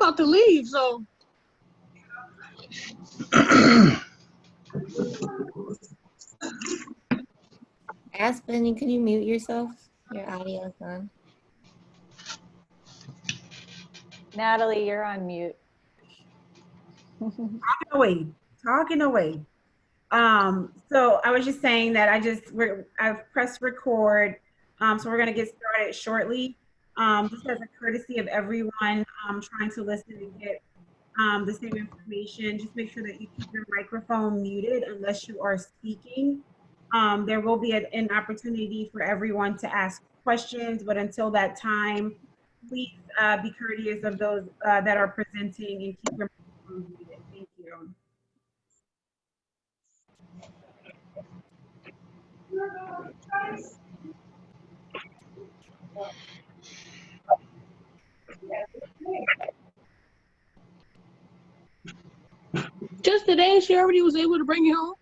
about to leave, so. Aspen, can you mute yourself? Your audio is on. Natalie, you're on mute. Talking away. So I was just saying that I've pressed record. So we're gonna get started shortly. Just as a courtesy of everyone trying to listen and get the same information, just make sure that you keep your microphone muted unless you are speaking. There will be an opportunity for everyone to ask questions, but until that time, please be courteous of those that are presenting and keep your microphone muted. Thank you. Just today, she already was able to bring it home.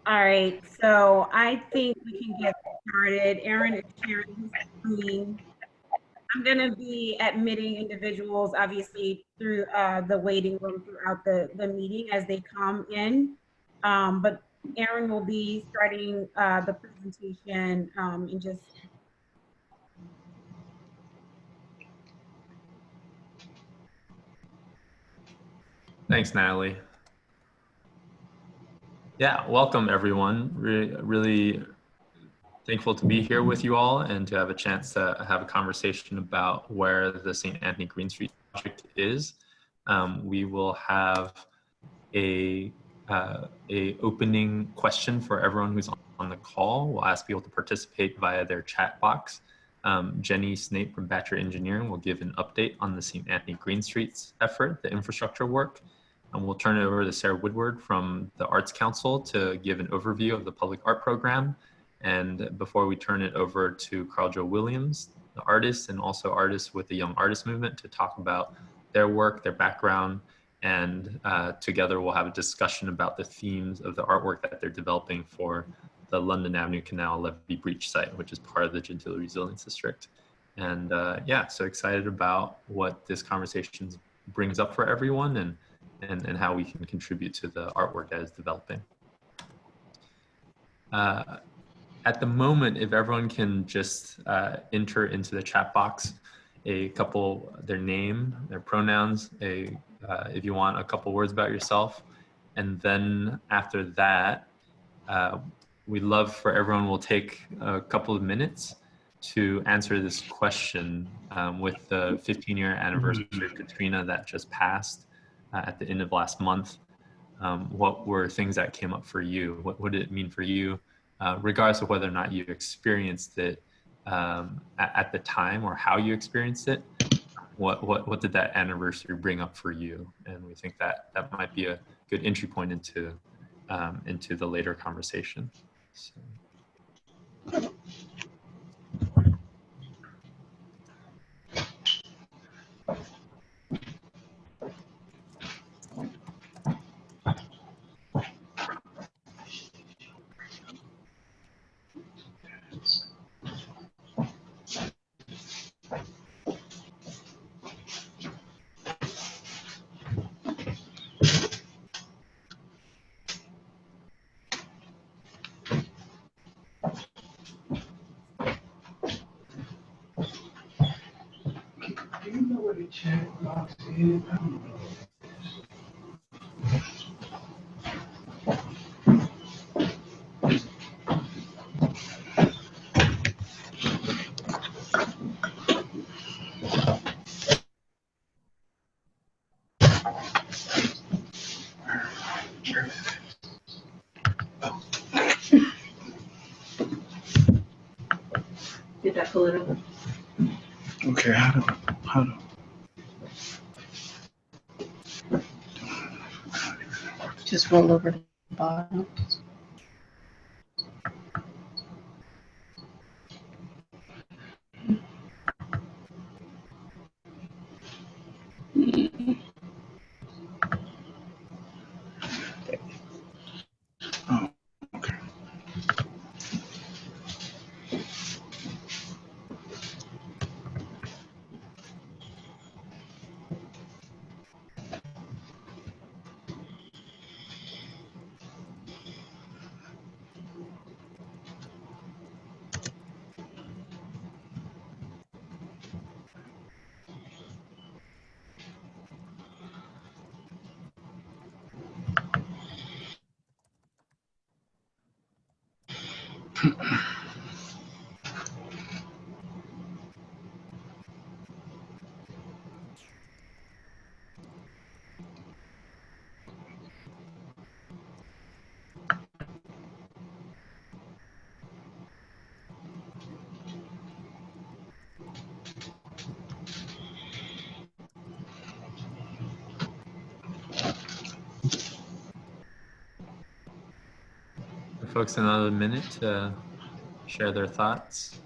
All right, so I think we can get started. Aaron is sharing his screen. I'm gonna be admitting individuals, obviously, through the waiting room throughout the meeting as they come in. But Aaron will be starting the presentation and just. Thanks, Natalie. Yeah, welcome everyone. Really thankful to be here with you all and to have a chance to have a conversation about where the St. Anthony Green Street project is. We will have a opening question for everyone who's on the call. We'll ask people to participate via their chat box. Jenny Snape from Batcher Engineering will give an update on the St. Anthony Green Streets effort, the infrastructure work. And we'll turn it over to Sarah Woodward from the Arts Council to give an overview of the public art program. And before we turn it over to Carl Joe Williams, the artist and also artists with the Young Artist Movement, to talk about their work, their background, and together we'll have a discussion about the themes of the artwork that they're developing for the London Avenue Canal Levee Breach site, which is part of the Gentilly Resilience District. And yeah, so excited about what this conversation brings up for everyone and how we can contribute to the artwork that is developing. At the moment, if everyone can just enter into the chat box a couple, their name, their pronouns, if you want a couple words about yourself. And then after that, we'd love for everyone, we'll take a couple of minutes to answer this question with the 15-year anniversary of Katrina that just passed. At the end of last month, what were things that came up for you? What did it mean for you, regardless of whether or not you experienced it at the time or how you experienced it? What did that anniversary bring up for you? And we think that that might be a good entry point into the later conversation. So. Chat box is. Did that pull it over? Okay, how do Just roll over to the bottom. Oh, okay. Give folks another minute to share their thoughts.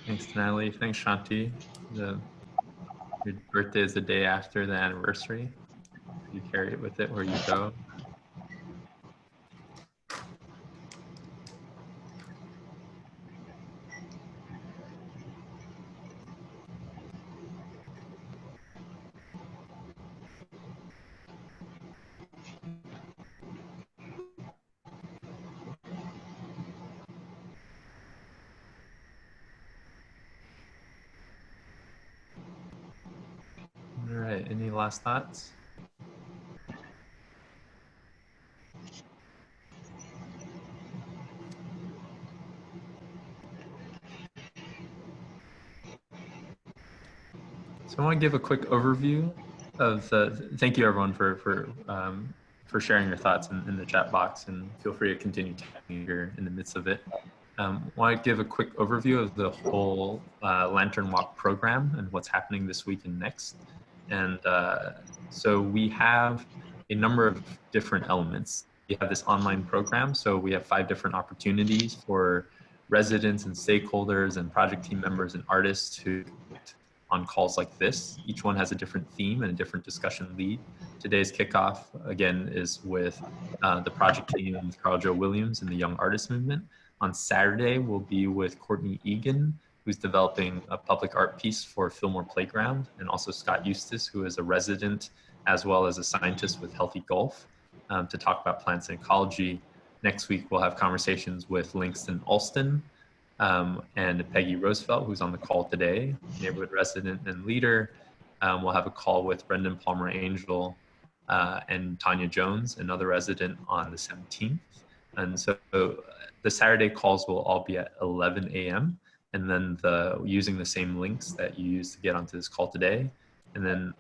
Thanks, Natalie. Thanks, Shanti. Your birthday is the day after the anniversary. You carry it with it where you go. All right, any last thoughts? So I want to give a quick overview of the, thank you everyone for sharing your thoughts in the chat box, and feel free to continue typing here in the midst of it. I want to give a quick overview of the whole Lantern Walk program and what's happening this week and next. And so we have a number of different elements. We have this online program, so we have 5 different opportunities for residents and stakeholders and project team members and artists who on calls like this. Each one has a different theme and a different discussion lead. Today's kickoff, again, is with the project team with Carl Joe Williams and the Young Artist Movement. On Saturday, we'll be with Courtney Egan, who's developing a public art piece for Fillmore Playground, and also Scott Eustace, who is a resident as well as a scientist with Healthy Gulf, to talk about plants and ecology. Next week, we'll have conversations with Langston Alston, and Peggy Roosevelt, who's on the call today, neighborhood resident and leader. We'll have a call with Brendan Palmer Angel and Tanya Jones, another resident, on the 17th. And so the Saturday calls will all be at 11 a.m. and then using the same links that you used to get onto this call today. And then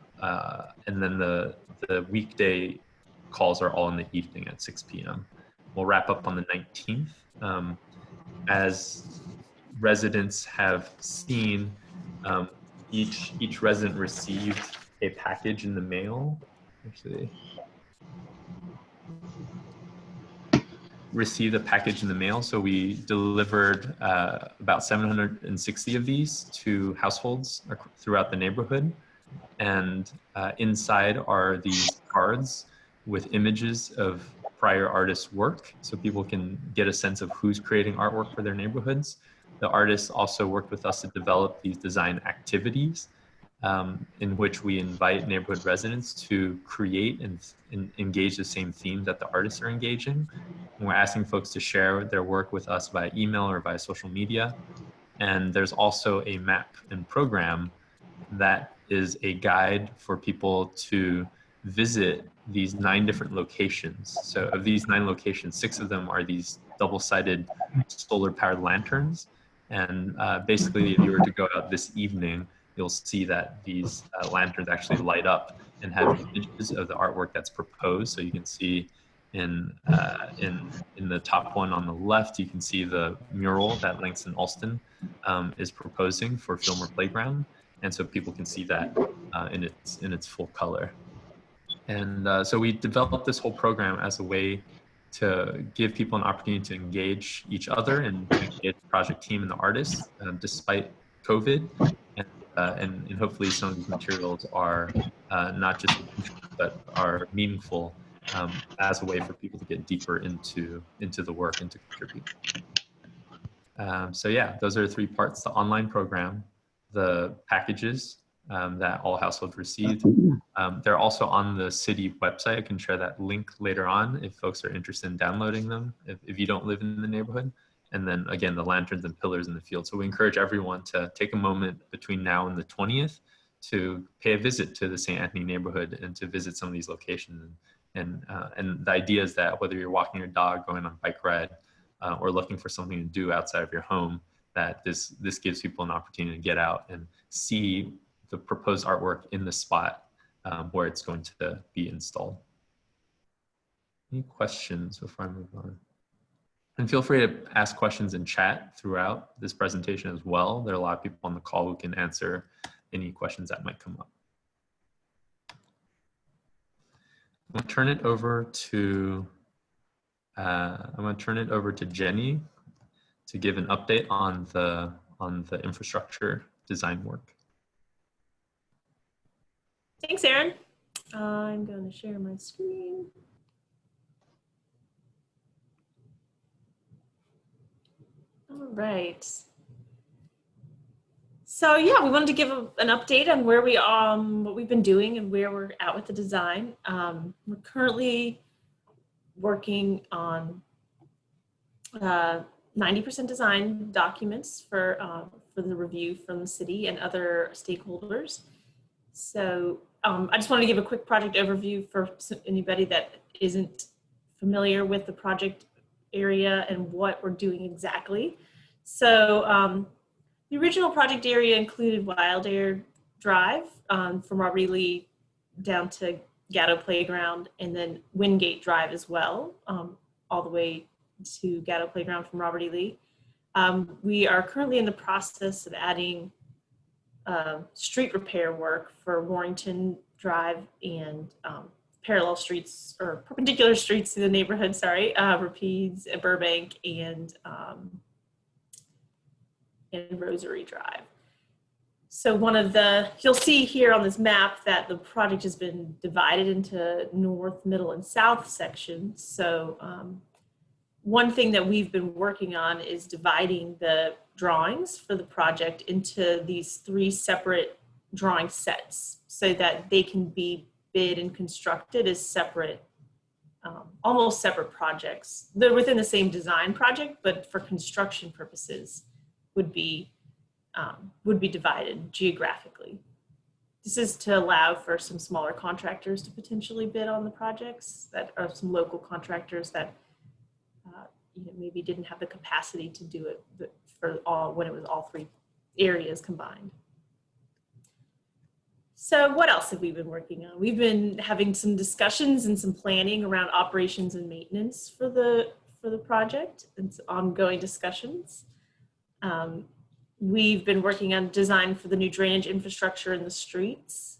the weekday calls are all in the evening at 6 p.m. We'll wrap up on the 19th. As residents have seen, each resident received a package in the mail. Actually, received a package in the mail. So we delivered about 760 of these to households throughout the neighborhood. And inside are these cards with images of prior artists' work, so people can get a sense of who's creating artwork for their neighborhoods. The artists also worked with us to develop these design activities in which we invite neighborhood residents to create and engage the same theme that the artists are engaging. And we're asking folks to share their work with us via email or via social media. And there's also a map and program that is a guide for people to visit these 9 different locations. So of these 9 locations, 6 of them are these double-sided solar-powered lanterns. And basically, if you were to go out this evening, you'll see that these lanterns actually light up and have images of the artwork that's proposed. So you can see in the top one on the left, you can see the mural that Langston Alston is proposing for Fillmore Playground. And so people can see that in its full color. And so we developed this whole program as a way to give people an opportunity to engage each other and to engage the project team and the artists, despite COVID, and hopefully some of these materials are not just but are meaningful as a way for people to get deeper into the work and to contribute. So yeah, those are the 3 parts: the online program, the packages that all households received. They're also on the city website. I can share that link later on if folks are interested in downloading them, if you don't live in the neighborhood. And then again, the lanterns and pillars in the field. So we encourage everyone to take a moment between now and the 20th to pay a visit to the St. Anthony neighborhood and to visit some of these locations. And the idea is that whether you're walking your dog, going on a bike ride, or looking for something to do outside of your home, that this gives people an opportunity to get out and see the proposed artwork in the spot where it's going to be installed. Any questions before I move on? And feel free to ask questions in chat throughout this presentation as well. There are a lot of people on the call who can answer any questions that might come up. I'm going to turn it over to Jenny to give an update on the infrastructure design work. Thanks, Aaron. I'm going to share my screen. All right. So yeah, we wanted to give an update on where we are, what we've been doing and where we're at with the design. We're currently working on 90% design documents for the review from the city and other stakeholders. So I just wanted to give a quick project overview for anybody that isn't familiar with the project area and what we're doing exactly. So the original project area included Wild Air Drive from Robert E. Lee down to Gatto Playground, and then Wingate Drive as well, all the way to Gatto Playground from Robert E. Lee. We are currently in the process of adding street repair work for Warrington Drive and parallel streets or perpendicular streets to the neighborhood, sorry, Rapides, Burbank, and Rosary Drive. So you'll see here on this map that the project has been divided into north, middle, and south sections. So one thing that we've been working on is dividing the drawings for the project into these 3 separate drawing sets so that they can be bid and constructed as separate, almost separate projects. They're within the same design project, but for construction purposes would be divided geographically. This is to allow for some smaller contractors to potentially bid on the projects, that are some local contractors that maybe didn't have the capacity to do it for when it was all 3 areas combined. So what else have we been working on? We've been having some discussions and some planning around operations and maintenance for the project. It's ongoing discussions. We've been working on design for the new drainage infrastructure in the streets,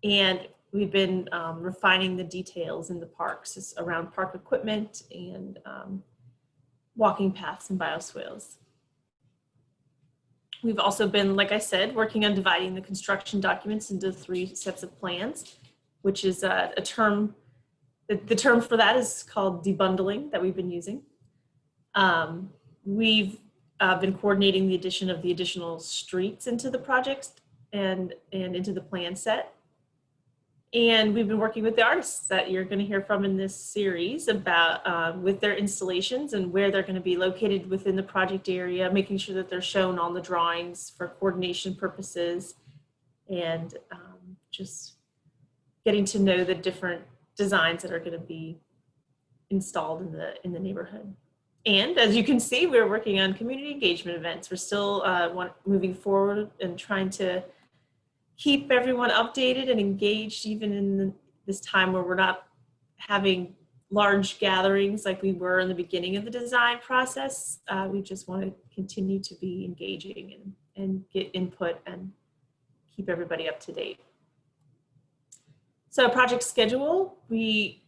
and we've been refining the details in the parks around park equipment and walking paths and bioswales. We've also been, like I said, working on dividing the construction documents into 3 sets of plans, which is a term, the term for that is called debundling that we've been using. We've been coordinating the addition of the additional streets into the project and into the plan set. And we've been working with the artists that you're going to hear from in this series about with their installations and where they're going to be located within the project area, making sure that they're shown on the drawings for coordination purposes, and just getting to know the different designs that are going to be installed in the neighborhood. And as you can see, we're working on community engagement events. We're still moving forward and trying to keep everyone updated and engaged, even in this time where we're not having large gatherings like we were in the beginning of the design process. We just want to continue to be engaging and get input and keep everybody up to date. So project schedule, we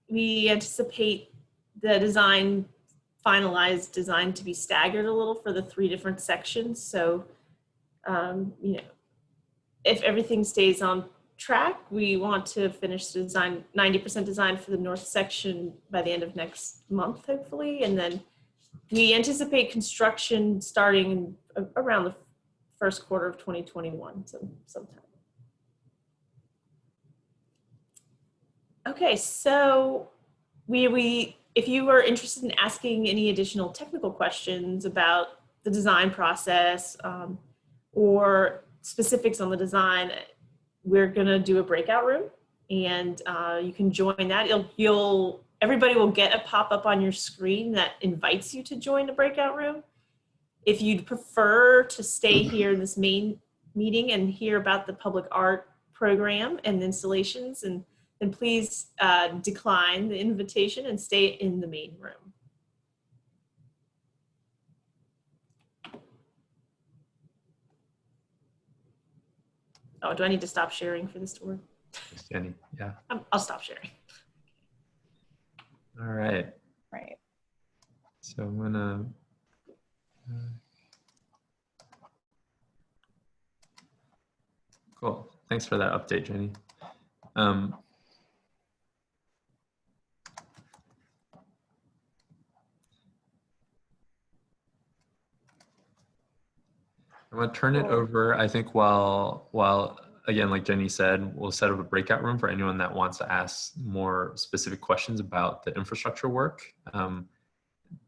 anticipate the finalized design to be staggered a little for the 3 different sections. So You know, if everything stays on track, we want to finish the design, 90% design for the north section by the end of next month, hopefully. And then we anticipate construction starting around the first quarter of 2021, so sometime. Okay, so if you are interested in asking any additional technical questions about the design process or specifics on the design, we're gonna do a breakout room, and you can join that. Everybody will get a pop-up on your screen that invites you to join the breakout room. If you'd prefer to stay here in this main meeting and hear about the public art program and installations, and then please decline the invitation and stay in the main room. Oh, do I need to stop sharing for this to work? Thanks, Jenny. Yeah. I'll stop sharing. All right. Right. So I'm gonna. Cool. Thanks for that update, Jenny. I'm gonna turn it over. I think while again, like Jenny said, we'll set up a breakout room for anyone that wants to ask more specific questions about the infrastructure work.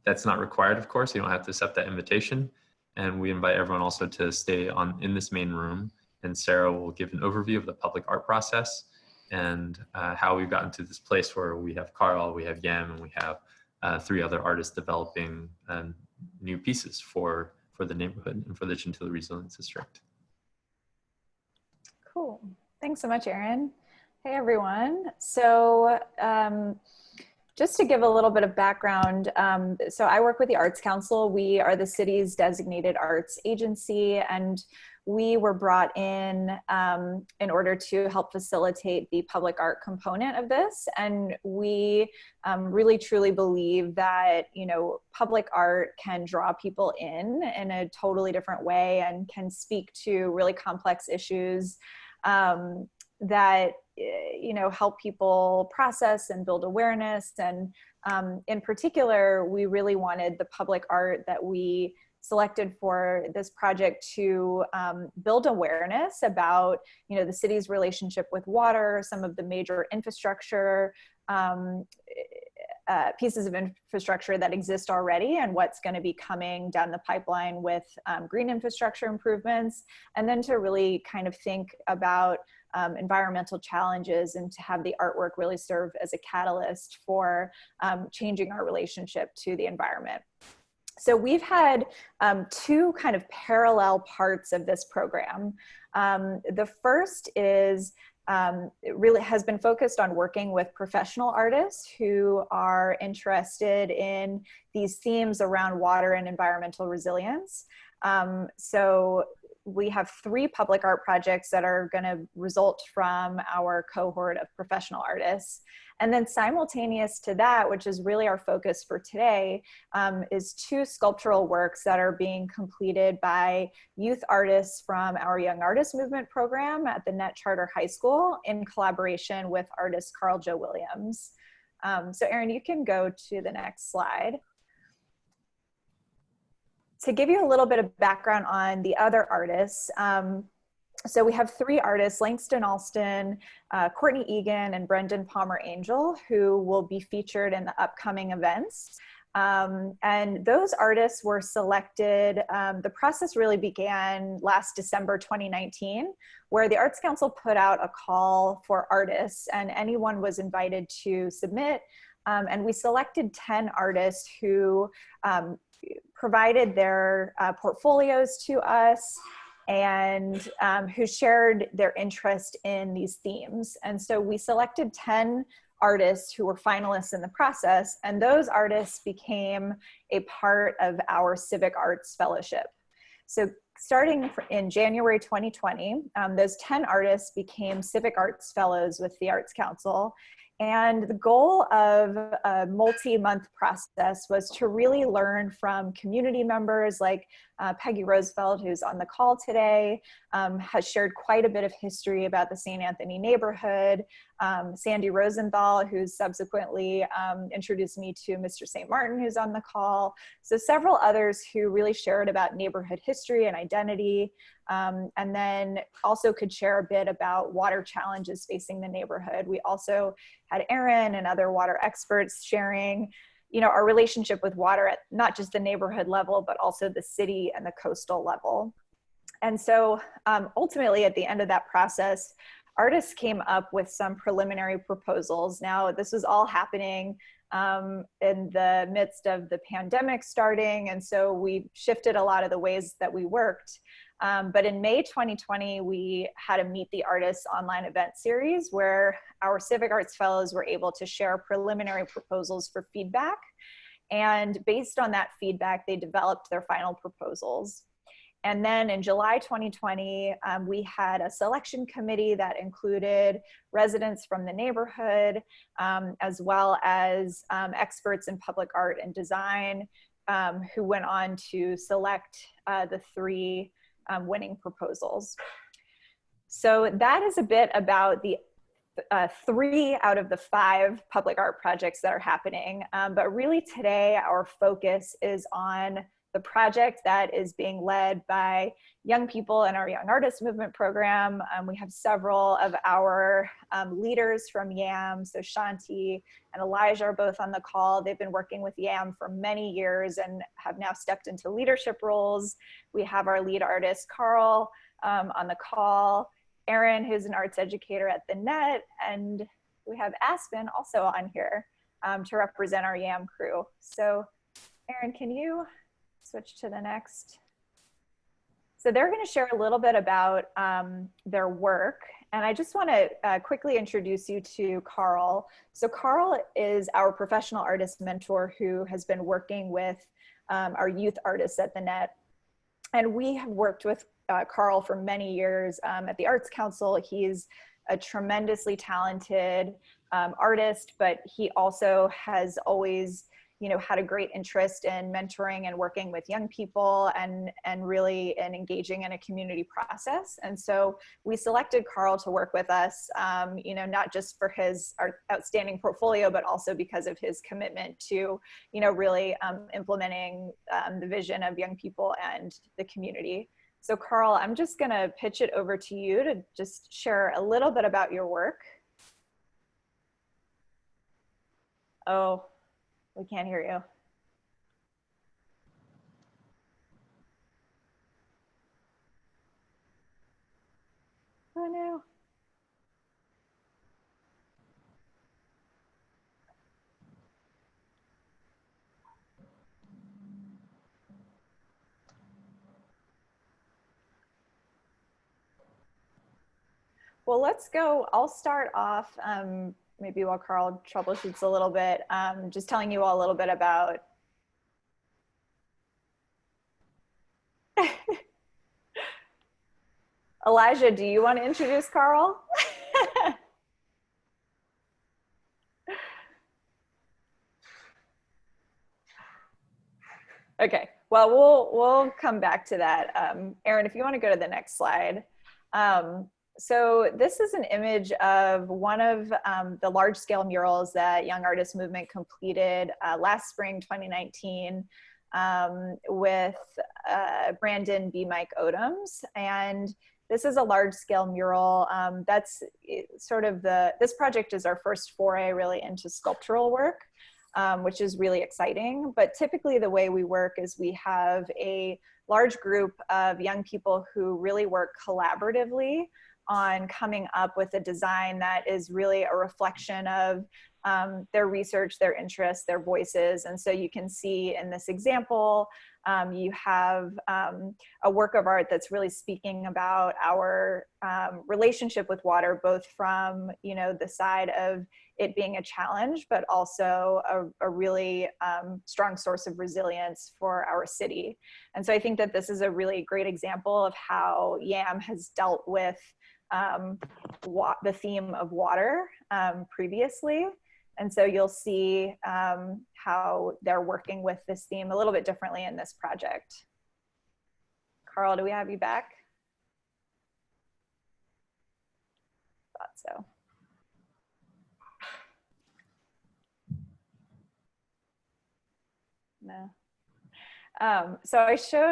That's not required, of course. You don't have to accept that invitation. And we invite everyone also to stay in this main room. And Sarah will give an overview of the public art process and how we've gotten to this place where we have Carl, we have Yam, and we have 3 other artists developing new pieces for the neighborhood and for the Gentilly Resilience District. Cool. Thanks so much, Erin. Hey, everyone. So just to give a little bit of background, so I work with the Arts Council. We are the city's designated arts agency, and we were brought in order to help facilitate the public art component of this. And we really truly believe that, you know, public art can draw people in a totally different way and can speak to really complex issues that, you know, help people process and build awareness. And in particular, we really wanted the public art that we selected for this project to build awareness about, you know, the city's relationship with water, some of the major infrastructure, pieces of infrastructure that exist already, and what's going to be coming down the pipeline with green infrastructure improvements, and then to really kind of think about environmental challenges and to have the artwork really serve as a catalyst for changing our relationship to the environment. So we've had 2 kind of parallel parts of this program. The first is it really has been focused on working with professional artists who are interested in these themes around water and environmental resilience. So we have 3 public art projects that are going to result from our cohort of professional artists. And then simultaneous to that, which is really our focus for today, is 2 sculptural works that are being completed by youth artists from our Young Artist Movement program at the Net Charter High School in collaboration with artist Carl Joe Williams. So Erin, you can go to the next slide. To give you a little bit of background on the other artists, so we have 3 artists, Langston Alston, Courtney Egan, and Brendan Palmer Angel, who will be featured in the upcoming events. And those artists were selected, the process really began last December 2019, where the Arts Council put out a call for artists, and anyone was invited to submit. And we selected 10 artists who provided their portfolios to us and who shared their interest in these themes. And so we selected 10 artists who were finalists in the process, and those artists became a part of our Civic Arts Fellowship. So starting in January 2020, those 10 artists became Civic Arts Fellows with the Arts Council. And the goal of a multi-month process was to really learn from community members like Peggy Roosevelt, who's on the call today, has shared quite a bit of history about the St. Anthony neighborhood. Sandy Rosenthal, who's subsequently introduced me to Mr. St. Martin, who's on the call. So several others who really shared about neighborhood history and identity. And then also could share a bit about water challenges facing the neighborhood. We also had Aaron and other water experts sharing, you know, our relationship with water at not just the neighborhood level, but also the city and the coastal level. And so ultimately at the end of that process, artists came up with some preliminary proposals. Now, this was all happening in the midst of the pandemic starting. And so we shifted a lot of the ways that we worked. But in May 2020, we had a Meet the Artists online event series where our Civic Arts Fellows were able to share preliminary proposals for feedback. And based on that feedback, they developed their final proposals. And then in July 2020, we had a selection committee that included residents from the neighborhood, as well as experts in public art and design, who went on to select the 3 winning proposals. So that is a bit about the 3 out of the 5 public art projects that are happening. But really today, our focus is on the project that is being led by young people in our Young Artist Movement program. We have several of our leaders from YAM, so Shanti and Elijah are both on the call. They've been working with YAM for many years and have now stepped into leadership roles. We have our lead artist, Carl, on the call, Aaron, who's an arts educator at the Net, and we have Aspen also on here to represent our YAM crew. So Aaron, can you switch to the next? So they're going to share a little bit about their work. And I just want to quickly introduce you to Carl. So Carl is our professional artist mentor who has been working with our youth artists at the Net. And we have worked with Carl for many years at the Arts Council. He's a tremendously talented artist, but he also has always, you know, had a great interest in mentoring and working with young people and really in engaging in a community process. And so we selected Carl to work with us, you know, not just for his outstanding portfolio, but also because of his commitment to, you know, really implementing the vision of young people and the community. So Carl, I'm just gonna pitch it over to you to just share a little bit about your work. Oh. We can't hear you. Oh no. Well, let's go. I'll start off maybe while Carl troubleshoots a little bit, just telling you all a little bit about Elijah, do you want to introduce Carl? Okay, well, we'll come back to that. Aaron, if you want to go to the next slide. So this is an image of one of the large-scale murals that Young Artist Movement completed last spring, 2019, with Brandon B. Mike Odoms. And this is a large-scale mural. That's sort of this project is our first foray really into sculptural work, which is really exciting. But typically the way we work is we have a large group of young people who really work collaboratively on coming up with a design that is really a reflection of their research, their interests, their voices. And so you can see in this example, you have a work of art that's really speaking about our relationship with water, both from, you know, the side of it being a challenge, but also a really strong source of resilience for our city. And so I think that this is a really great example of how YAM has dealt with the theme of water previously. And so you'll see how they're working with this theme a little bit differently in this project. Carl, do we have you back? Thought so. No. So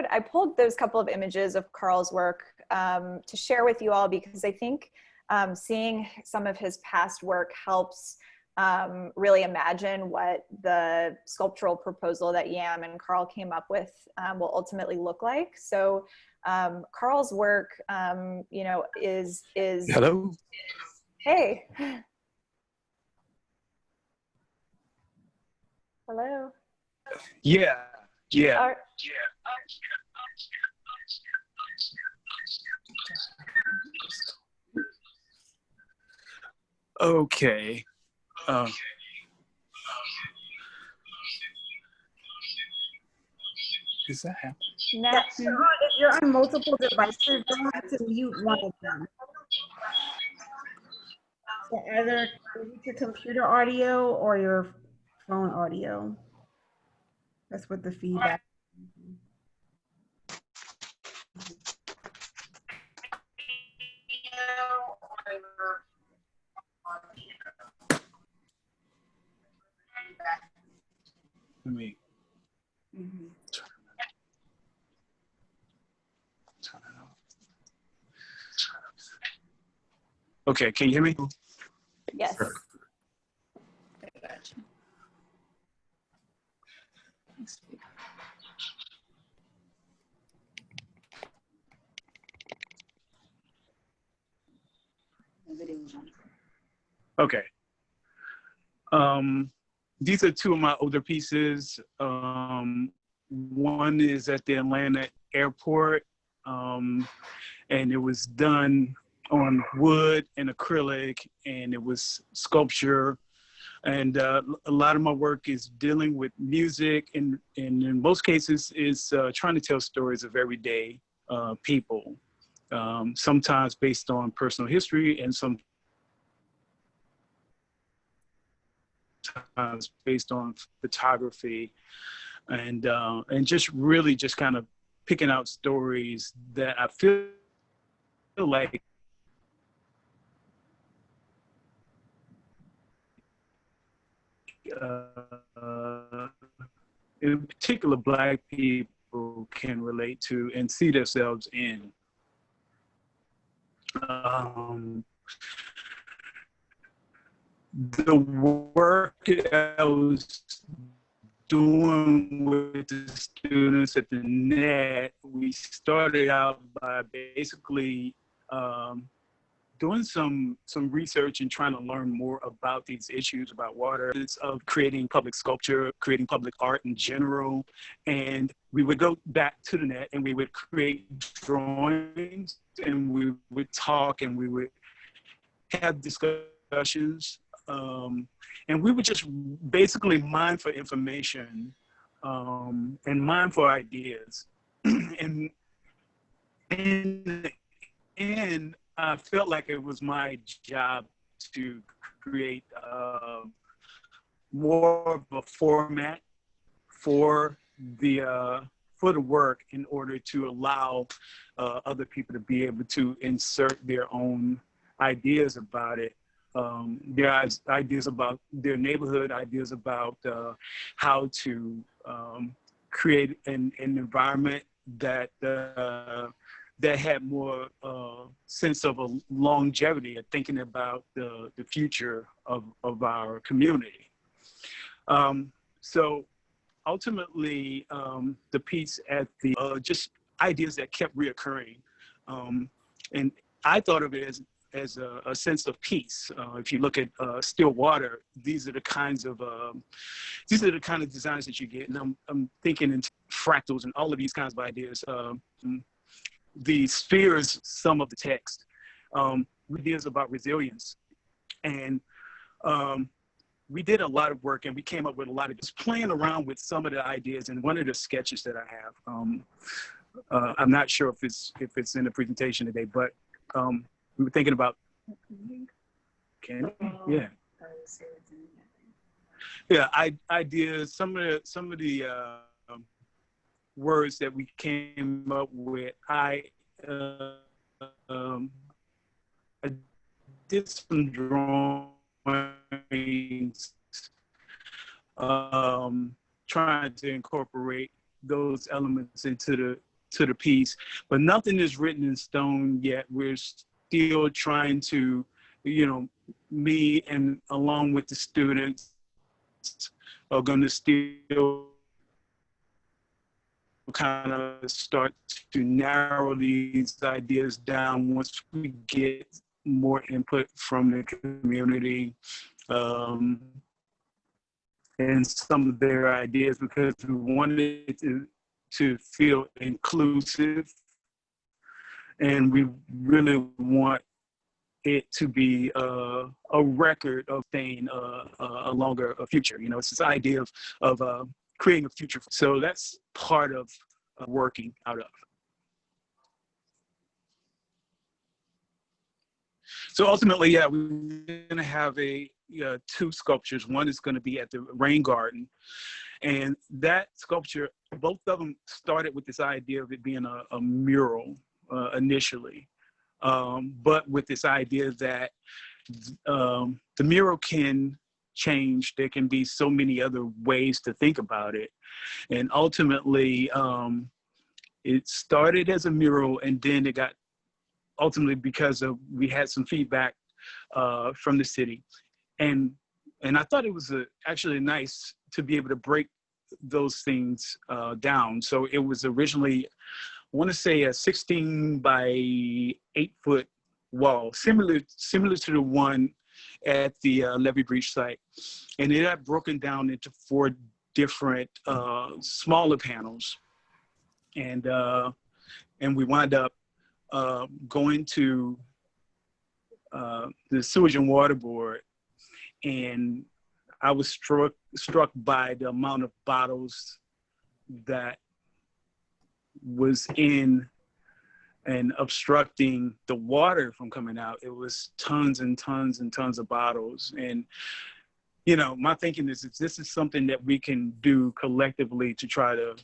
I pulled those couple of images of Carl's work to share with you all, because I think seeing some of his past work helps really imagine what the sculptural proposal that Yam and Carl came up with will ultimately look like. So Carl's work, you know, is Hello. Hey. Hello. Yeah. Okay. Is that happening? Next. If you're on multiple devices, don't have to mute one of them. So either your computer audio or your phone audio. That's what the feedback. Let me Mm-hmm. turn it off. Okay, can you hear me? Yes. Okay. These are two of my older pieces. One is at the Atlanta airport, and it was done on wood and acrylic, and it was sculpture. And a lot of my work is dealing with music, and in most cases is trying to tell stories of everyday people, sometimes based on personal history, and sometimes based on photography, and just really just kind of picking out stories that I feel like in particular Black people can relate to and see themselves in. The work I was doing with the students at the net, we started out by basically doing some research and trying to learn more about these issues about water, of creating public sculpture, creating public art in general. And we would go back to the net and we would create drawings, and we would talk, and we would have discussions. And we would just basically mine for information and mine for ideas. and I felt like it was my job to create more of a format for the work, in order to allow other people to be able to insert their own ideas about it. Their ideas about their neighborhood, ideas about how to create an environment that had more sense of a longevity, of thinking about the future of our community. So ultimately, the piece at the just ideas that kept reoccurring, and I thought of it as a sense of peace. If you look at still water, these are the kind of designs that you get, and I'm thinking in fractals and all of these kinds of ideas. The spheres, some of the text, ideas about resilience, and we did a lot of work, and we came up with a lot of just playing around with some of the ideas. And one of the sketches that I have, I'm not sure if it's in the presentation today, but we were thinking about, can yeah. Yeah, ideas, some of the words that we came up with. I did some drawings, trying to incorporate those elements into the piece, but nothing is written in stone yet. We're still trying to, me and along with the students are going to still kind of start to narrow these ideas down once we get more input from the community and some of their ideas, because we wanted to feel inclusive, and we really want it to be a record of staying a longer future. It's this idea of creating a future. So that's part of working out of. So ultimately, yeah, we're going to have two sculptures. One is going to be at the Rain Garden. And that sculpture, both of them started with this idea of it being a mural initially. But with this idea that the mural can change. There can be so many other ways to think about it. And ultimately, it started as a mural, and then it got ultimately because we had some feedback from the city. And I thought it was actually nice to be able to break those things down. So it was originally, I want to say, a 16 by 8 foot wall, similar to the one at the Levee Breach site. And it got broken down into 4 different smaller panels. And we wound up going to the Sewage and Water Board, and I was struck by the amount of bottles that was in and obstructing the water from coming out. It was tons and tons and tons of bottles. And, my thinking is, if this is something that we can do collectively to try to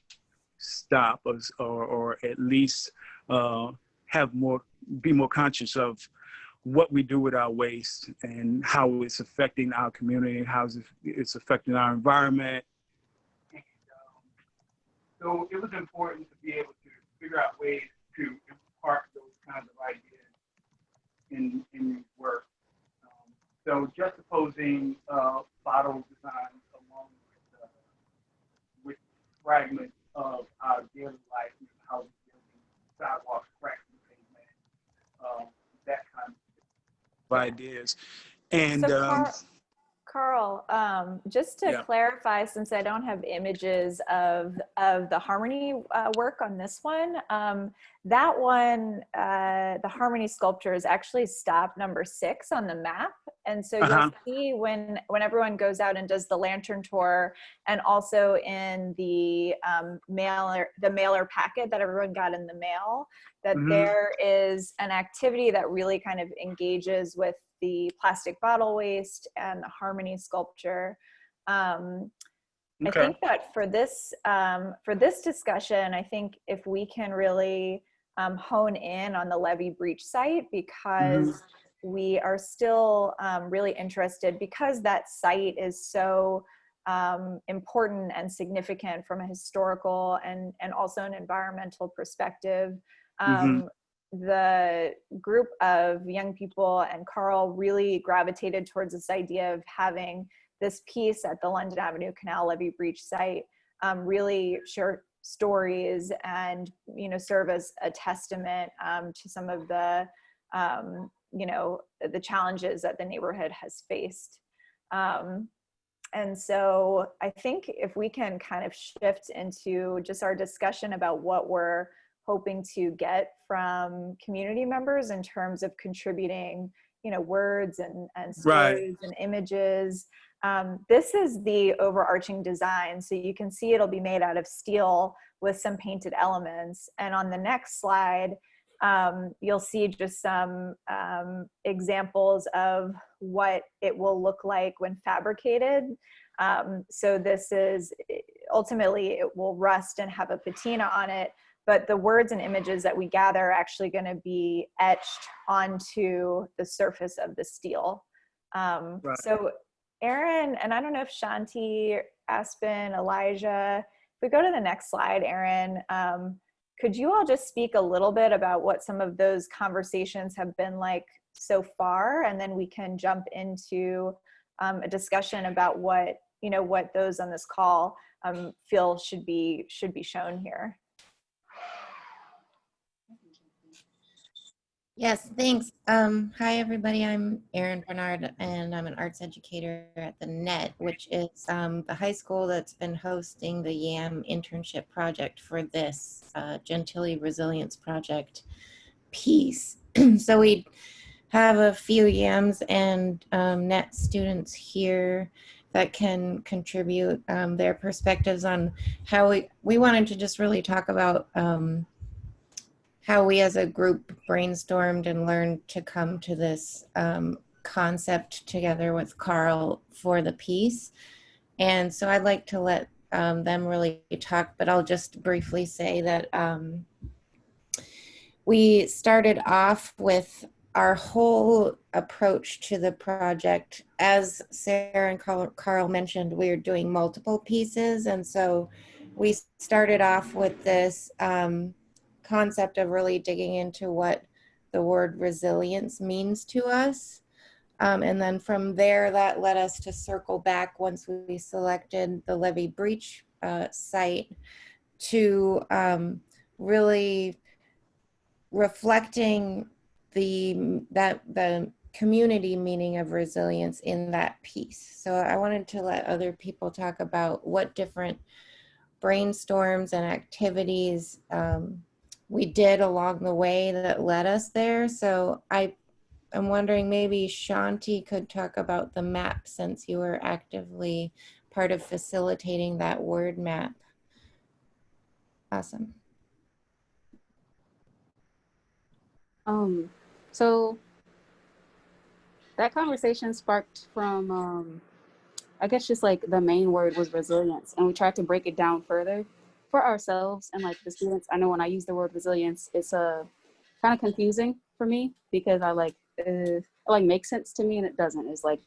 stop us, or at least be more conscious of what we do with our waste and how it's affecting our community and how it's affecting our environment. And, so it was important to be able to figure out ways to impart those kinds of ideas in the work. So juxtaposing bottle designs along with fragments of our daily life, how we building sidewalks, cracks in the pavement, that kind of ideas. And so Carl, just to clarify, since I don't have images of the Harmony work on this one, that one, the Harmony sculpture is actually stop number 6 on the map. And so you'll see when everyone goes out and does the lantern tour, and also in the mailer packet that everyone got in the mail, that there is an activity that really kind of engages with the plastic bottle waste and the Harmony sculpture. I think that for this discussion, I think if we can really hone in on the Levee Breach site, because we are still really interested, because that site is so important and significant from a historical and also an environmental perspective. The group of young people and Carl really gravitated towards this idea of having this piece at the London Avenue Canal Levee Breach site really share stories and serve as a testament to some of the the challenges that the neighborhood has faced. And so I think if we can kind of shift into just our discussion about what we're hoping to get from community members in terms of contributing, words and stories and images. This is the overarching design. So you can see it'll be made out of steel with some painted elements. And on the next slide, You'll see just some examples of what it will look like when fabricated. So this is, ultimately it will rust and have a patina on it, but the words and images that we gather are actually going to be etched onto the surface of the steel. Right. So Aaron, and I don't know if Shanti, Aspen, Elijah, if we go to the next slide, Aaron, could you all just speak a little bit about what some of those conversations have been like so far? And then we can jump into a discussion about what, what those on this call feel should be shown here. Yes, thanks. Hi, everybody. I'm Erin Bernard, and I'm an arts educator at the NET, which is the high school that's been hosting the YAM internship project for this Gentilly Resilience Project piece. So we have a few YAMs and NET students here that can contribute their perspectives on how we wanted to just really talk about how we as a group brainstormed and learned to come to this concept together with Carl for the piece. And so I'd like to let them really talk, but I'll just briefly say that we started off with our whole approach to the project. As Sarah and Carl mentioned, we are doing multiple pieces. And so we started off with this concept of really digging into what the word resilience means to us. And then from there, that led us to circle back once we selected the levee breach site to really reflecting the community meaning of resilience in that piece. So I wanted to let other people talk about what different brainstorms and activities we did along the way that led us there. So I'm wondering maybe Shanti could talk about the map, since you were actively part of facilitating that word map. Awesome. So that conversation sparked from, I guess just like the main word was resilience, and we tried to break it down further for ourselves and like the students. I know when I use the word resilience, it's kind of confusing for me because it like makes sense to me and it doesn't. It's like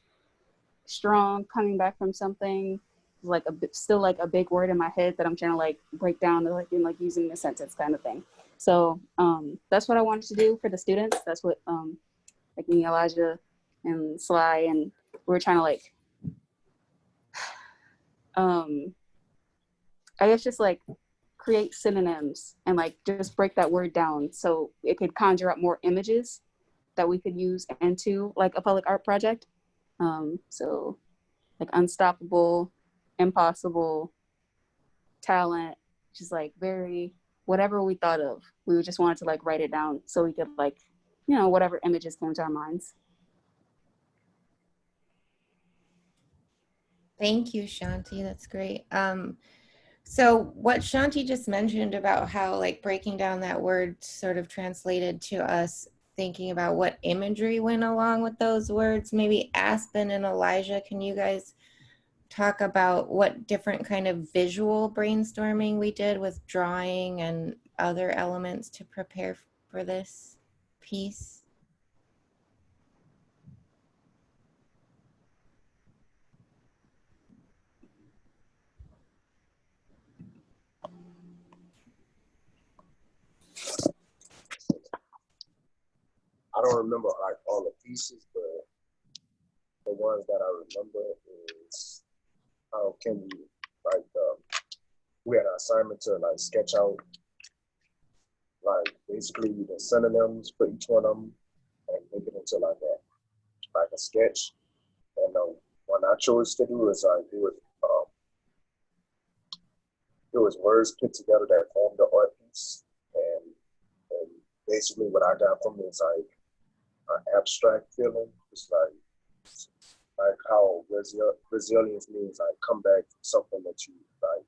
strong, coming back from something, like still like a big word in my head that I'm trying to like break down and like using a sentence kind of thing. So that's what I wanted to do for the students. That's what like me, Elijah, and Sly, and we were trying to like I guess just like create synonyms and like just break that word down so it could conjure up more images that we could use into like a public art project. So like unstoppable, impossible, talent, just like very whatever we thought of, we just wanted to like write it down so we could like, whatever images came to our minds. Thank you, Shanti. That's great. So what Shanti just mentioned about how like breaking down that word sort of translated to us thinking about what imagery went along with those words, maybe Aspen and Elijah, can you guys talk about what different kind of visual brainstorming we did with drawing and other elements to prepare for this piece? I don't remember like all the pieces, but the ones that I remember is how can we like we had an assignment to like sketch out like basically the synonyms for each one of them and make it into like a sketch. And one I chose to do is like it was words put together that formed the art piece, and basically what I got from it is like an abstract feeling. It's like how resilience means like come back from something that you like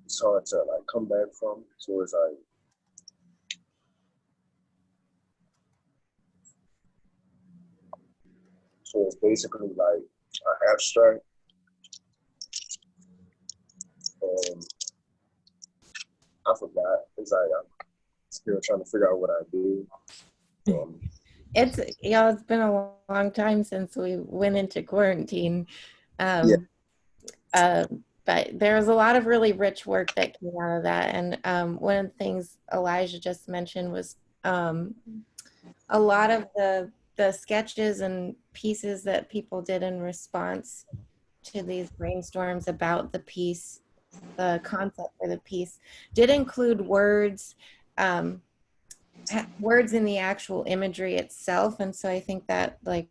it's hard to like come back from. So it's like So it's basically like an abstract. And I forgot. It's like I'm still trying to figure out what I do. It's it's been a long time since we went into quarantine. Yeah. But there was a lot of really rich work that came out of that. And one of the things Elijah just mentioned was a lot of the sketches and pieces that people did in response to these brainstorms about the piece, the concept for the piece, did include words, words in the actual imagery itself. And so I think that like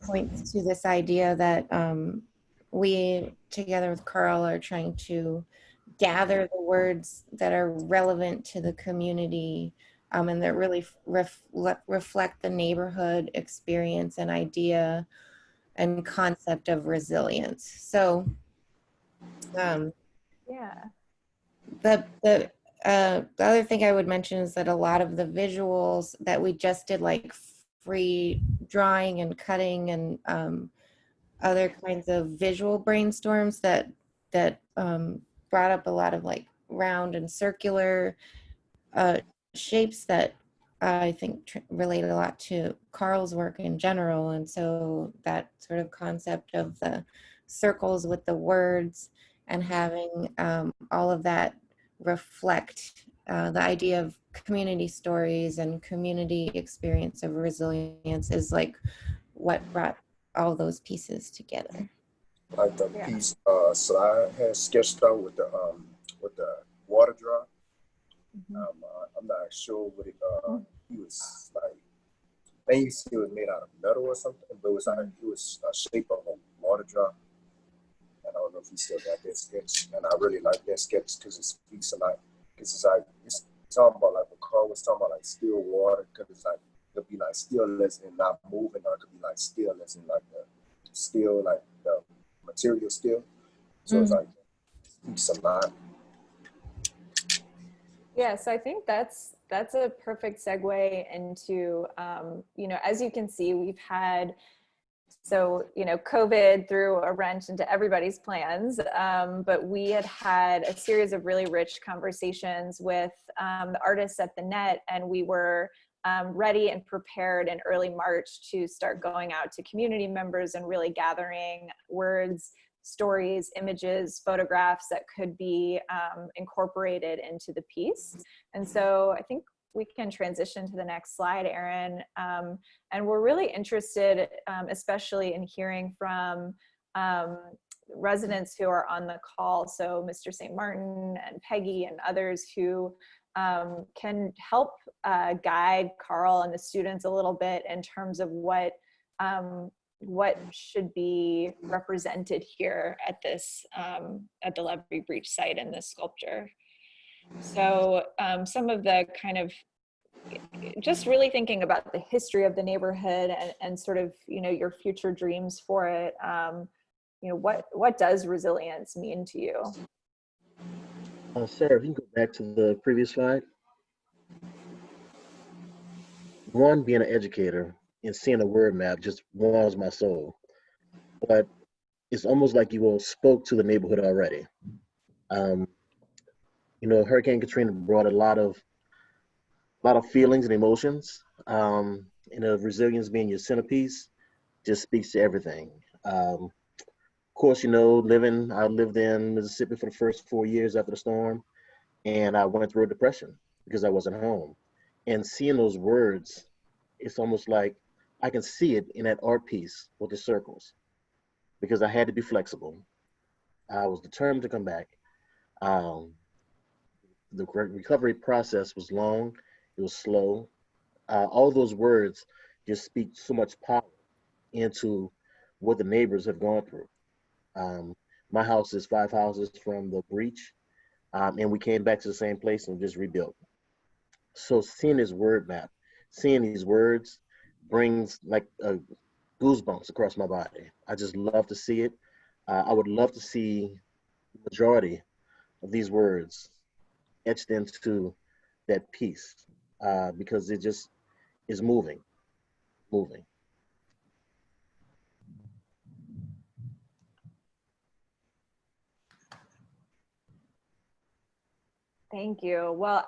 points to this idea that we, together with Carl, are trying to gather the words that are relevant to the community and that really reflect the neighborhood experience and idea and concept of resilience. So Yeah. the other thing I would mention is that a lot of the visuals that we just did, like free drawing and cutting and other kinds of visual brainstorms that brought up a lot of like round and circular shapes that I think relate a lot to Carl's work in general. And so that sort of concept of the circles with the words and having all of that reflect the idea of community stories and community experience of resilience is like what brought all those pieces together. Like the piece Slide has sketched out with the water drop. I'm not sure what it he was like. I think it was made out of metal or something, but it was like it was a shape of a water drop. And I don't know if he still got that sketch. And I really like that sketch because it speaks a lot. Because it's like it's talking about like what Carl was talking about, like still water. Because it's like it could be like stillness and not moving, or it could be like stillness and like the still like the material still. So it's like it speaks a lot. Yeah, so I think that's a perfect segue into, as you can see, we've had, COVID threw a wrench into everybody's plans, but we had a series of really rich conversations with the artists at the Net, and we were ready and prepared in early March to start going out to community members and really gathering words, stories, images, photographs that could be incorporated into the piece. And so I think we can transition to the next slide, Erin. And we're really interested, especially in hearing from residents who are on the call. So Mr. St. Martin and Peggy and others who can help guide Carl and the students a little bit in terms of what should be represented here at this at the Levee Breach site in this sculpture. So some of the kind of just really thinking about the history of the neighborhood and sort of your future dreams for it. What does resilience mean to you? Sarah, if you can go back to the previous slide. One, being an educator and seeing a word map just warms my soul. But it's almost like you all spoke to the neighborhood already. Hurricane Katrina brought a lot of feelings and emotions. Of resilience being your centerpiece just speaks to everything. Of course, I lived in Mississippi for the first 4 years after the storm, and I went through a depression because I wasn't home. And seeing those words, it's almost like I can see it in that art piece with the circles, because I had to be flexible. I was determined to come back. The recovery process was long, it was slow. All those words just speak so much power into what the neighbors have gone through. My house is 5 houses from the breach, and we came back to the same place and just rebuilt. So seeing this word map, seeing these words brings like goosebumps across my body. I just love to see it. I would love to see the majority of these words etched into that piece because it just is moving. Thank you. Well,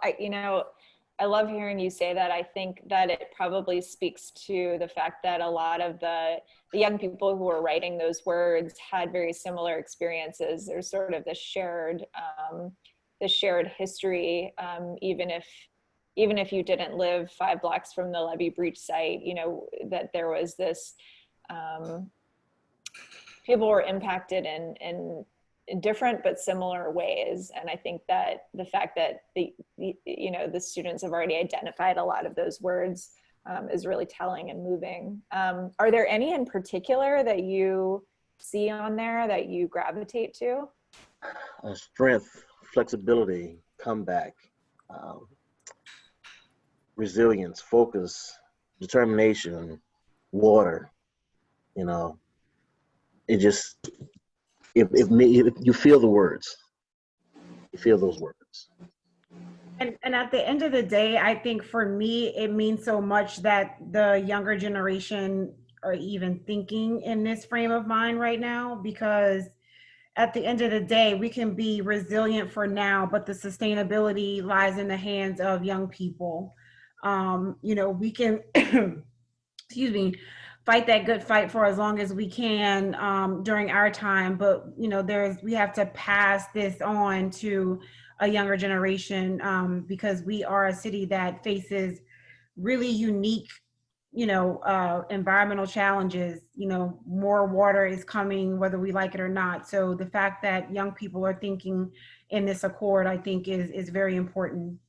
I love hearing you say that. I think that it probably speaks to the fact that a lot of the young people who were writing those words had very similar experiences. There's sort of this shared history, even if you didn't live 5 blocks from the Levee Breach site, that there was this, people were impacted in different but similar ways. And I think that the fact that the students have already identified a lot of those words is really telling and moving. Are there any in particular that you see on there that you gravitate to? Strength, flexibility, comeback, resilience, focus, determination, water. It just, if you feel the words, you feel those words. And at the end of the day, I think for me, it means so much that the younger generation are even thinking in this frame of mind right now, because at the end of the day, we can be resilient for now, but the sustainability lies in the hands of young people. We can, excuse me, fight that good fight for as long as we can during our time, but we have to pass this on to a younger generation because we are a city that faces really unique environmental challenges. More water is coming whether we like it or not. So the fact that young people are thinking in this accord, I think is very important.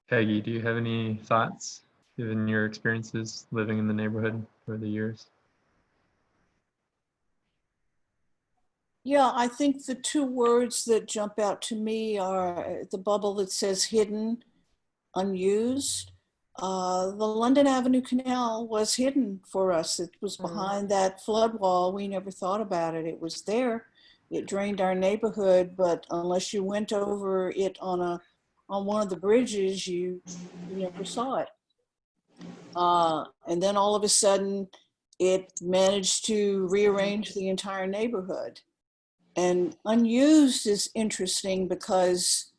Peggy, do you have any thoughts, given your experiences living in the neighborhood for the years? Yeah, I think the 2 words that jump out to me are the bubble that says hidden, unused. The London Avenue Canal was hidden for us. It was behind that flood wall. We never thought about it. It was there. It drained our neighborhood, but unless you went over it on one of the bridges, you never saw it. And then all of a sudden, it managed to rearrange the entire neighborhood. And unused is interesting because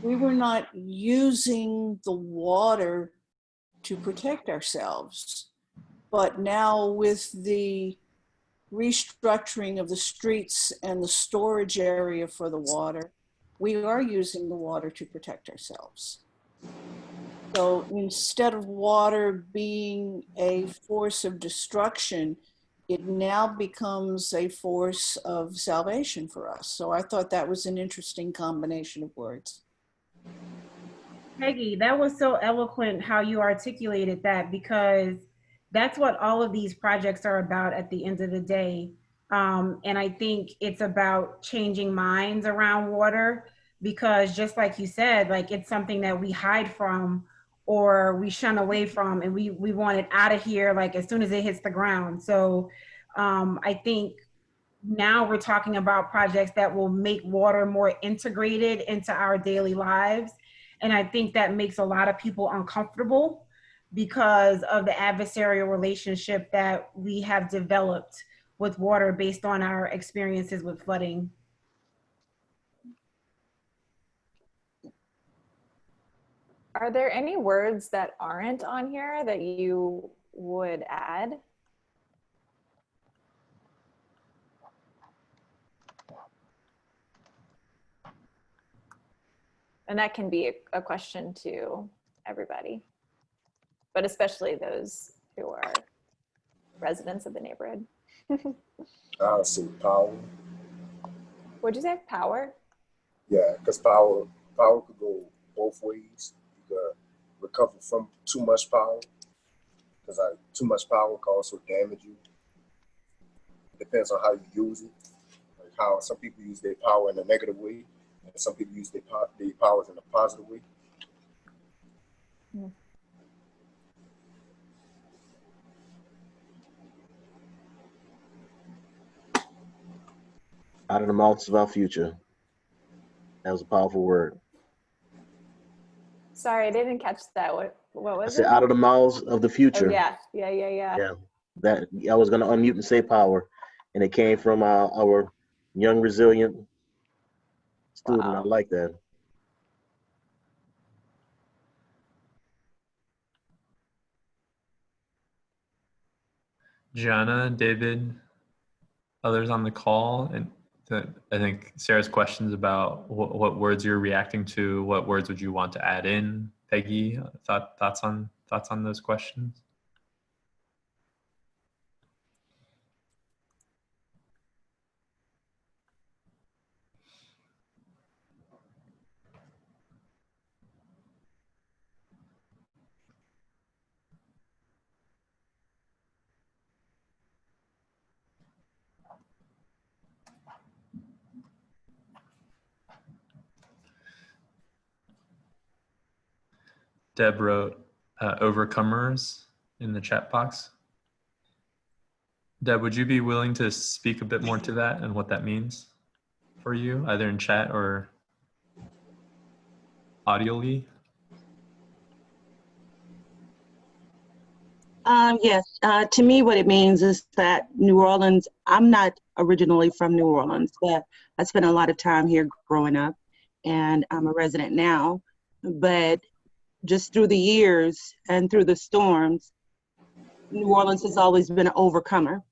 we were not using the water to protect ourselves. But now with the restructuring of the streets and the storage area for the water, we are using the water to protect ourselves. So instead of water being a force of destruction, it now becomes a force of salvation for us. So I thought that was an interesting combination of words. Peggy, that was so eloquent how you articulated that, because that's what all of these projects are about at the end of the day. And I think it's about changing minds around water, because just like you said, like it's something that we hide from or we shun away from, and we want it out of here like as soon as it hits the ground. So I think now we're talking about projects that will make water more integrated into our daily lives. And I think that makes a lot of people uncomfortable because of the adversarial relationship that we have developed with water based on our experiences with flooding. Are there any words that aren't on here that you would add? And that can be a question to everybody, but especially those who are residents of the neighborhood. I would say power. What'd you say? Power? Yeah, because power could go both ways. You could recover from too much power, because too much power can also damage you. It depends on how you use it. Like how some people use their power in a negative way, and some people use their powers in a positive way. Mm. Out of the mouths of our future. That was a powerful word. Sorry, I didn't catch that. What I was said it? out of the mouths of the Oh future. yeah. Yeah, that I was gonna unmute and say power, and it came from our young, resilient student. I Wow. like that. Gianna, David, others on the call, and I think Sarah's questions about what words you're reacting to, what words would you want to add in? Peggy, thoughts on those questions? Deb wrote overcomers in the chat box. Deb, would you be willing to speak a bit more to that and what that means for you, either in chat or audially? Yes, to me, what it means is that New Orleans, I'm not originally from New Orleans, but I spent a lot of time here growing up, and I'm a resident now. But just through the years and through the storms, New Orleans has always been an overcomer.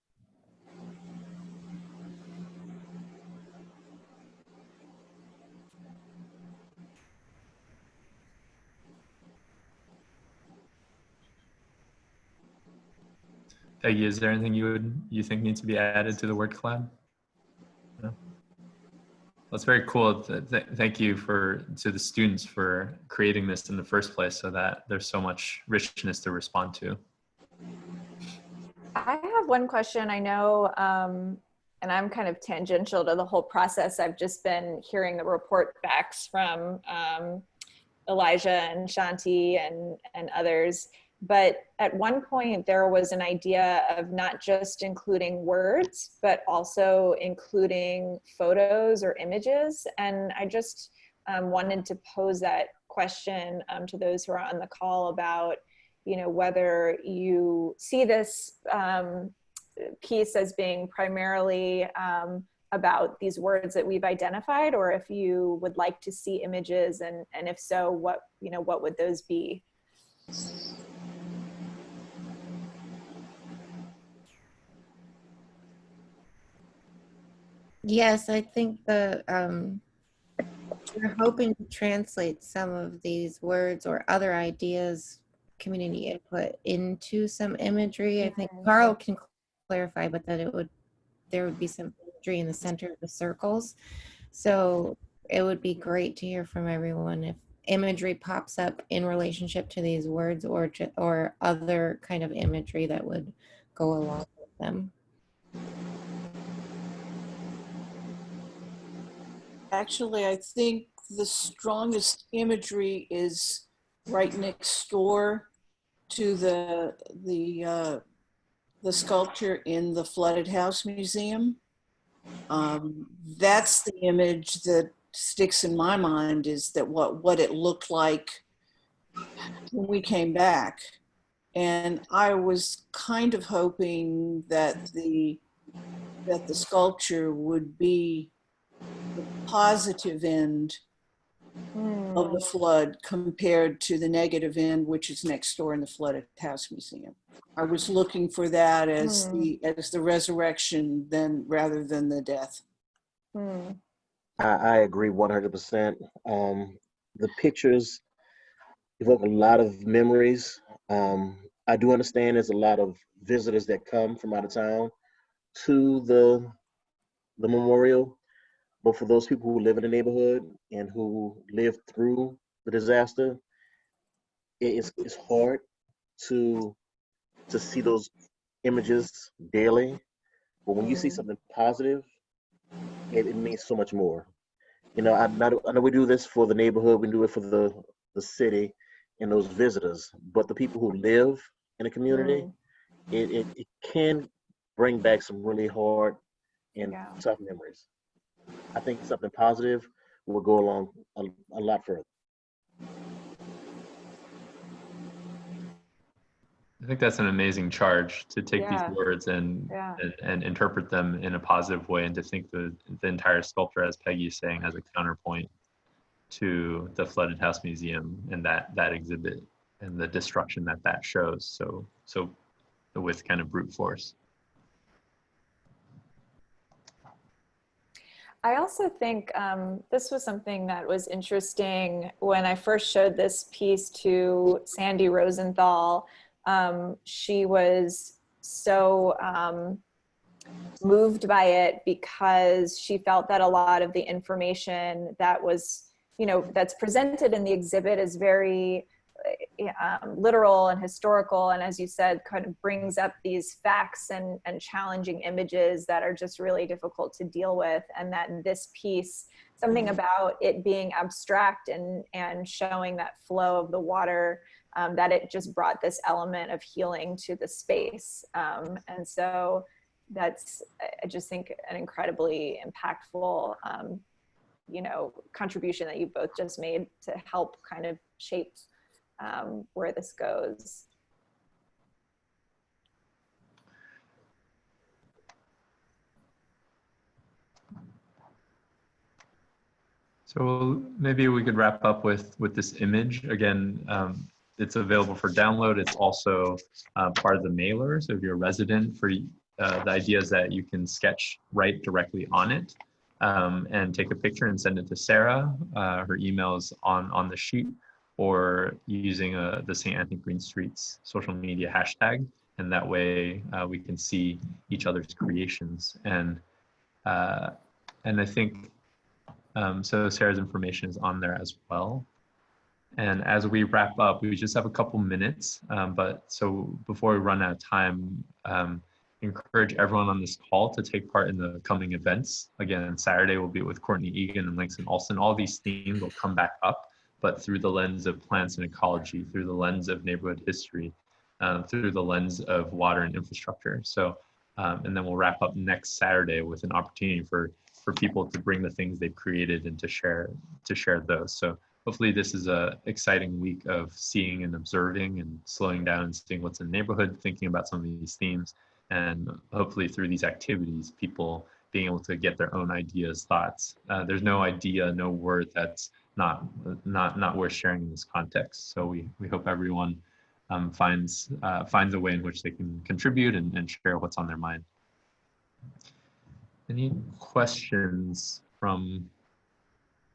Peggy, is there anything you think needs to be added to the word collab? No? That's very cool. Thank you to the students for creating this in the first place so that there's so much richness to respond to. I have one question. I know, and I'm kind of tangential to the whole process. I've just been hearing the report backs from Elijah and Shanti and others. But at one point there was an idea of not just including words, but also including photos or images. And I just wanted to pose that question to those who are on the call about, whether you see this piece as being primarily about these words that we've identified, or if you would like to see images, and if so, what would those be? Yes, I think we're hoping to translate some of these words or other ideas, community input, into some imagery. I think Carl can clarify, but that there would be some imagery in the center of the circles. So it would be great to hear from everyone if imagery pops up in relationship to these words, or other kind of imagery that would go along with them. Actually, I think the strongest imagery is right next door to the sculpture in the Flooded House Museum. That's the image that sticks in my mind, is that what it looked like when we came back. And I was kind of hoping that the sculpture would be the positive end of the flood compared to the negative end, which is next door in the Flooded House Museum. I was looking for that as the resurrection, rather than the death. I agree 100%. The pictures evoke a lot of memories. I do understand there's a lot of visitors that come from out of town to the memorial, but for those people who live in the neighborhood and who lived through the disaster, it's hard to see those images daily. But when you see something positive, it means so much more. I know we do this for the neighborhood, we do it for the city and those visitors, but the people who live in the community, it can bring back some really hard and tough memories. I think something positive will go along a lot further. I think that's an amazing charge to take Yeah. these words and, Yeah. and interpret them in a positive way, and to think the entire sculpture, as Peggy is saying, as a counterpoint to the Flooded House Museum and that exhibit and the destruction that shows. So with kind of brute force. I also think this was something that was interesting when I first showed this piece to Sandy Rosenthal. She was so moved by it because she felt that a lot of the information that was, that's presented in the exhibit is very literal and historical, and as you said, kind of brings up these facts and challenging images that are just really difficult to deal with. And that in this piece, something about it being abstract and showing that flow of the water, that it just brought this element of healing to the space. And so that's, I just think, an incredibly impactful contribution that you both just made to help kind of shape where this goes. So maybe we could wrap up with this image. Again, it's available for download. It's also part of the mailer. So if you're a resident, the idea is that you can write directly on it and take a picture and send it to Sarah. Her email is on the sheet, or using the St. Anthony Green Street's social media hashtag. And that way we can see each other's creations. And I think, so Sarah's information is on there as well. And as we wrap up, we just have a couple minutes, but so before we run out of time, encourage everyone on this call to take part in the coming events. Again, Saturday we'll be with Courtney Egan and Langston Olson. All these themes will come back up, but through the lens of plants and ecology, through the lens of neighborhood history, through the lens of water and infrastructure. So, and then we'll wrap up next Saturday with an opportunity for people to bring the things they've created and to share those. So hopefully this is a exciting week of seeing and observing and slowing down and seeing what's in the neighborhood, thinking about some of these themes, and hopefully through these activities, people being able to get their own ideas, thoughts. There's no idea, no word that's not worth sharing in this context. So we hope everyone finds a way in which they can contribute and share what's on their mind. Any questions from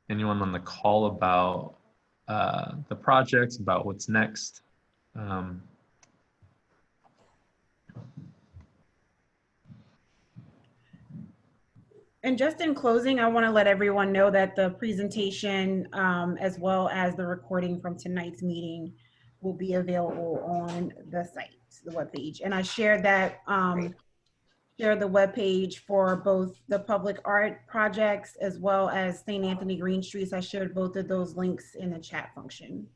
anyone on the call about the projects, about what's next? And just in closing, I want to let everyone know that the presentation, as well as the recording from tonight's meeting, will be available on the site, the webpage. And I shared that, shared the webpage for both the public art projects as well as St. Anthony Green Streets. I shared both of those links in the chat function.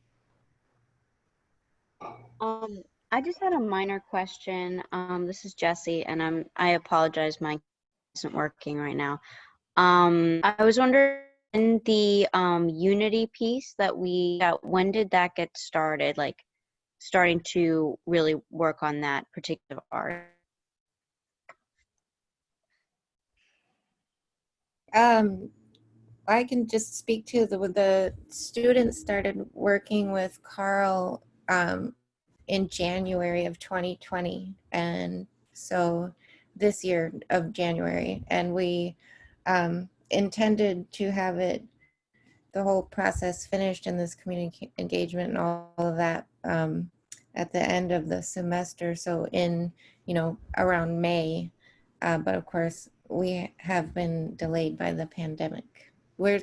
I just had a minor question. This is Jessie, and I apologize, my isn't working right now. I was wondering, in the Unity piece when did that get started? Like starting to really work on that particular art? I can just speak to the students started working with Carl in January of 2020, and so this year of January, and we intended to have the whole process finished in this community engagement and all of that at the end of the semester, so in around May, but of course we have been delayed by the pandemic. We're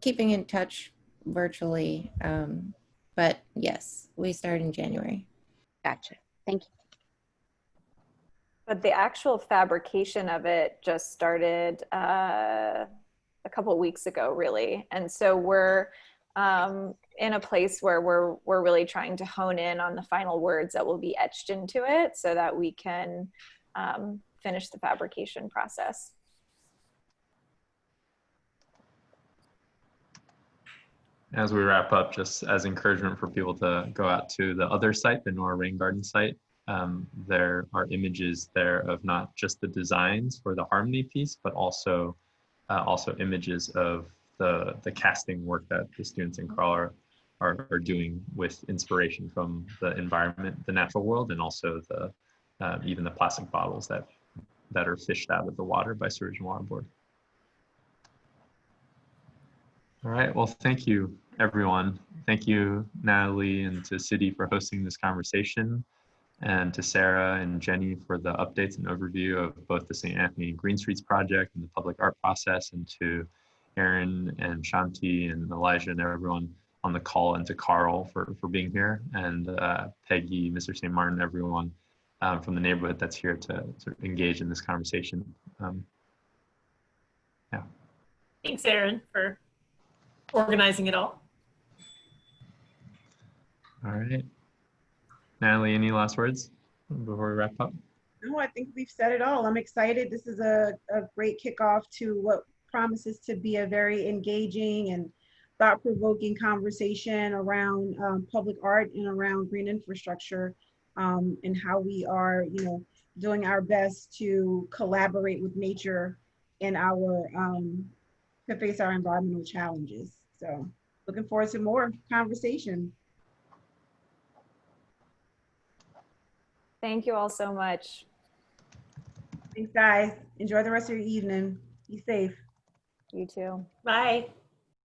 keeping in touch virtually, but yes, we start in January. Gotcha. Thank you. But the actual fabrication of it just started a couple of weeks ago, really. And so we're in a place where we're really trying to hone in on the final words that will be etched into it so that we can finish the fabrication process. As we wrap up, just as encouragement for people to go out to the other site, the Nora Rain Garden site, there are images there of not just the designs for the harmony piece, but also images of the casting work that the students in Carl are doing with inspiration from the environment, the natural world, and also the even the plastic bottles that are fished out of the water by Sewage and Water Board. All right, well, thank you, everyone. Thank you, Natalie, and to Citi for hosting this conversation, and to Sarah and Jenny for the updates and overview of both the St. Anthony and Green Streets project and the public art process, and to Aaron and Shanti and Elijah and everyone on the call, and to Carl for being here, and Peggy, Mr. St. Martin, everyone from the neighborhood that's here to engage in this conversation. Yeah. Thanks, Aaron, for organizing it all. All right. Natalie, any last words before we wrap up? No, I think we've said it all. I'm excited. This is a great kickoff to what promises to be a very engaging and thought-provoking conversation around public art and around green infrastructure, and how we are, doing our best to collaborate with nature in our to face our environmental challenges. So looking forward to more conversation. Thank you all so much. Thanks, guys. Enjoy the rest of your evening. Be safe. You too. Bye.